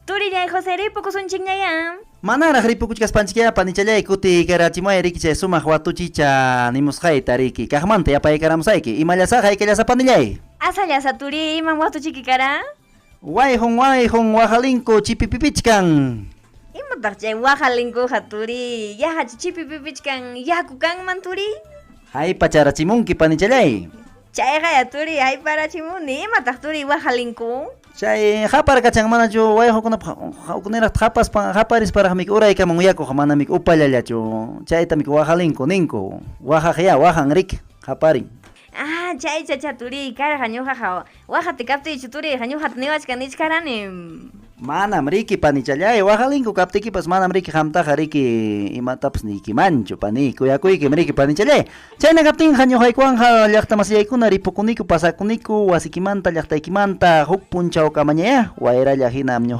Turillay José ripukusunchikñaya. Manara ripukuchkaspanchikya panichalay kuti karachimoy riki chay sumaq watuchicha nimusqayta riki kaqmanta yapaykaramsayki imallasaq haykallasapanillay. Asallasa turi iman watuchikikara. Wayhun wajalinku chipipipichkan. Imataq chay wajalinkuqa turi yaha chipipipichkan yaku kanman turi. Haypacharachimunki panichalay. Chayqa turi hayparachimuni imataq turi wajalinku. Chay haparkachan manachu wayhukunapaq haparisparaqmik uraykaman uyakuq manamik upallallachu chaytamik wajalinku ninku wajaqya wajan rik haparin. Chay chacha turi karqa ñuqaqa wajati kaptiychu turi ñuqata niwachka nichkarani. Manam riki panichallay wajalinku kaptikipas manam riki hamtaqa riki imatapas nikimanchu pani kuyakuykim riki panichallay chayna kaptinqa ñuqaykuwanqa llaqtamasyaykuna ripukuniku pasakuniku wasikimanta llaqtaykimanta huk punchaw kamañaya wayralla hinam ñuqa